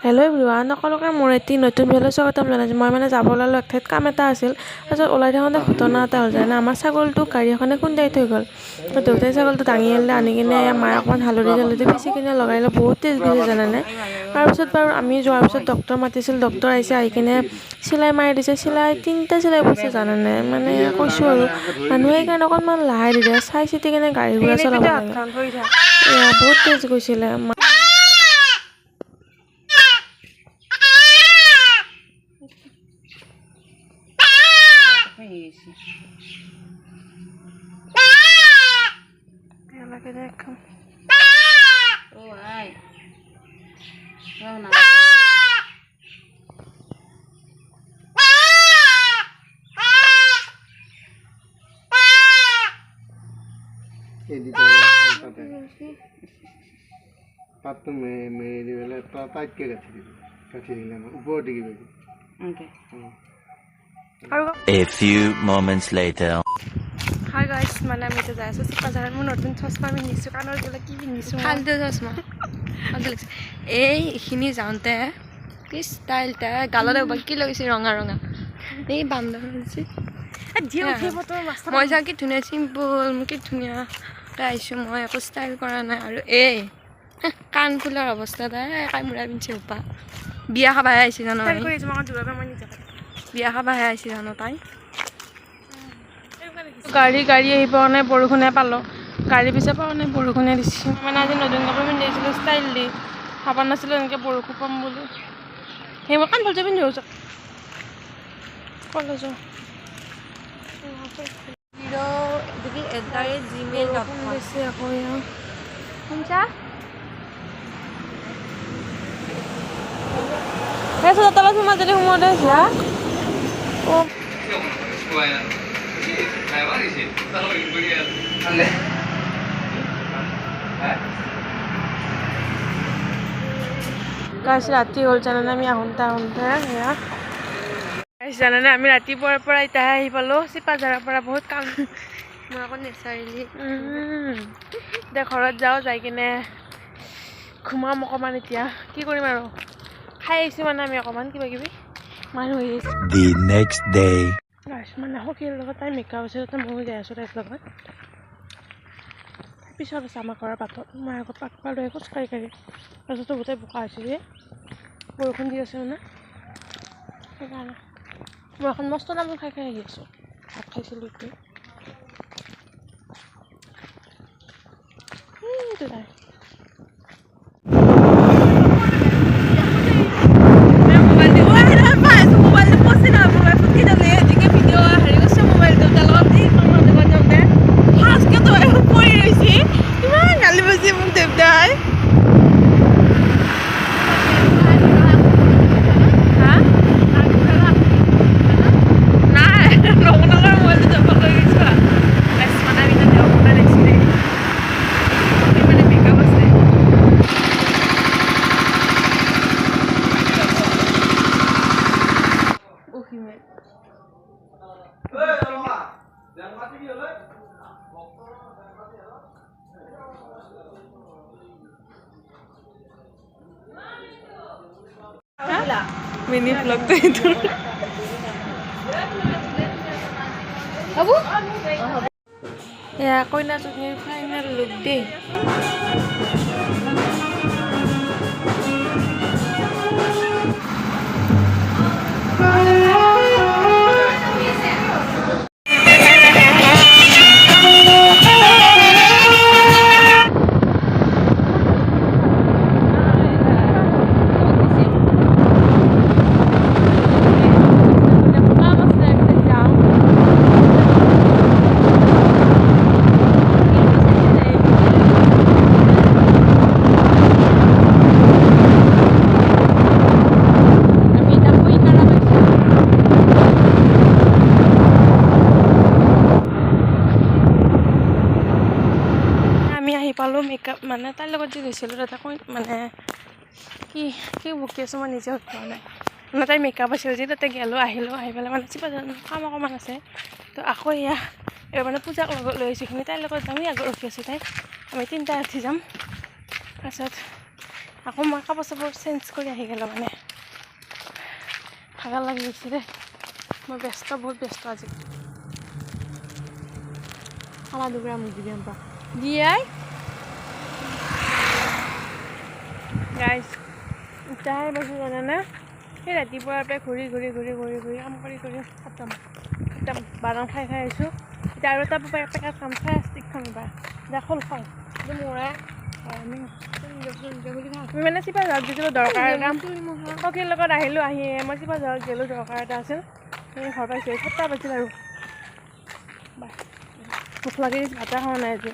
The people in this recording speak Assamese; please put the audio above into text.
হেল্ল' এভৰিৱান, সকলোকে মোৰ এটি নতুন ভিডিঅ'লৈ স্বাগতম জনাইছোঁ। মই যাব ওলালোঁ এক ঠাইত কাম এটা আছিল। তাৰপিছত ওলাই থাকোঁতে ঘটনা এটা হ'ল যেনে আমাৰ ছাগলটো গাড়ী এখনে খুন্দাই থৈ গ'ল। দেউতাই ছাগলটো দাঙি আনিলে, আনি কিনে মায়ে অকণমান হালধি পিচি কিনে লগাইলে, বহুত তেজ গৈছে জানানে। তাৰপিছত বাৰু আমি যোৱাৰ পিছত ডক্টৰ মাতিছিল, ডক্টৰ আহিছে, আহি কিনে চিলাই মাৰি দিছে। চিলাই 3টা চিলাই পৰিছে জানানে। মানে কৈছোঁ আৰু মানুহে সেইকাৰণে অকণমান লাহে দিছে, চাই চিতি কিনে গাড়ী ঘোঁৰা চলাব লাগে। বহুত তেজ গৈছিলে। পাতটো মেৰি পেলাই টাইটকৈ গাঁঠি দিলে ওপৰত দিবি। A few moments later. Hi guys, মানে আমি এতিয়া যাই আছোঁ চিপাঝাৰত। মোৰ নতুন চশমা পিন্ধিছোঁ, কাণৰ বোলে কি পিন্ধিছোঁ, ফাল্টু চশমা ফাল্টু লাগিছে। এইখিনি যাওঁতে কি ষ্টাইল তাই গালত কি লাগিছে ৰঙা ৰঙা এই বান্দৰ মই যাওঁ কি ধুনীয়া চিম্পুল, মোৰ কি ধুনীয়া আহিছোঁ। মই একো ষ্টাইল কৰা নাই। আৰু কাণ ফুলৰ অৱস্থা তাই কামোৰা পিন্ধছে উপা বিয়া খাবাহে আহিছে জানো, বিয়া খাবাহে আহিছে জানো তাই। গাড়ী আহি পোৱা নাই, বৰষুণে পালোঁ। গাড়ী পিছে পোৱা নাই, বৰষুণে দিছে। মানে আজি নতুন কাপোৰ পিন্ধি আহিছিলোঁ ষ্টাইল দি, ভাবা নাছিলোঁ এনেকৈ বৰষুণ পাম বুলি। সেই মই কাণ ভালছে পিন্ধি আছোঁ কলেজৰ বেছি আকৌ শুনছা সেই তলত সোমাই যদি সোমাওঁতে যা গাইছ ৰাতি হ'ল জানানে। আমি আহোঁতে সেয়া গাইছ জানানে, আমি ৰাতিপুৱাৰ পৰা এতিয়াহে আহি পালোঁ চিপাঝাৰৰ পৰা। বহুত কাম মই আকৌ নেচাৰেলি এতিয়া ঘৰত যাওঁ, যাই কিনে ঘুমাম অকণমান। এতিয়া কি কৰিম আৰু, খাই আহিছোঁ মানে আমি অকণমান কিবা কিবি মানুহ হৈ আহিছে। The next day. মানে সখীৰ লগত তাই মেকআপ আছে, তাতে ময়ো যাই আছোঁ তাইৰ লগত। পিছত আছে আমাৰ ঘৰৰ পাতত, মই আগত পাত পালোঁ খোজকাঢ়ি তাৰপিছতো গোটেই বোকা হৈছে যে বৰষুণ দি আছে মানে, সেইকাৰণে মই এখন মস্ত তামোল খাই আহি আছোঁ। ভাত খাইছিলোঁ এতিয়া তাই মিনি ব্লগটো এইটো এয়া কইনাজনীৰ ফাইনেল লুক দেই। পালোঁ মেকআপ মানে তাইৰ লগত যে গৈছিলোঁ তাতে মানে কি বকি আছোঁ মই নিজে পোৱা নাই। মানে তাই মেকআপ আছিল যে তাতে গ'লোঁ, আহিলোঁ, আহি পেলাই মানে চিপাঝাৰত কাম অকণমান আছে। তো আকৌ এবাৰ মানে পূজাক লগত লৈ আহিছোঁ, তাইৰ লগত যাম। আগত ৰখি আছোঁ তাই, আমি 3টা উঠি যাম। তাৰপাছত আকৌ মই কাপোৰ চাপোৰ চেঞ্জ কৰি আহি গ'লোঁ মানে ভাগৰ লাগি গৈছে দেই মই বহুত ব্যস্ত আজি খালা দুগুৰা মুৰ্গী দিয়াম পা দিয়াই গাইছ এতিয়াহে পাইছোঁ জানানে সেই ৰাতিপুৱাৰ পৰা ঘূৰি কাম কৰি খতম একদম বাদাম খাই আহিছোঁ এতিয়া আৰু এটা পেকেট খাম ষ্টিক খাম এবাৰ খোল খাওঁ মোৰে আমি মানে চিপা জালত দিছিলোঁ দৰকাৰ কাম সখীৰ লগত আহিলোঁ আহি মই চিপা জালত গ'লোঁ দৰকাৰ এটা আছিল সেই ঘৰ পাইছোঁ 7টা বাজিল আৰু ভোক লাগি ভাত খোৱা নাই আজি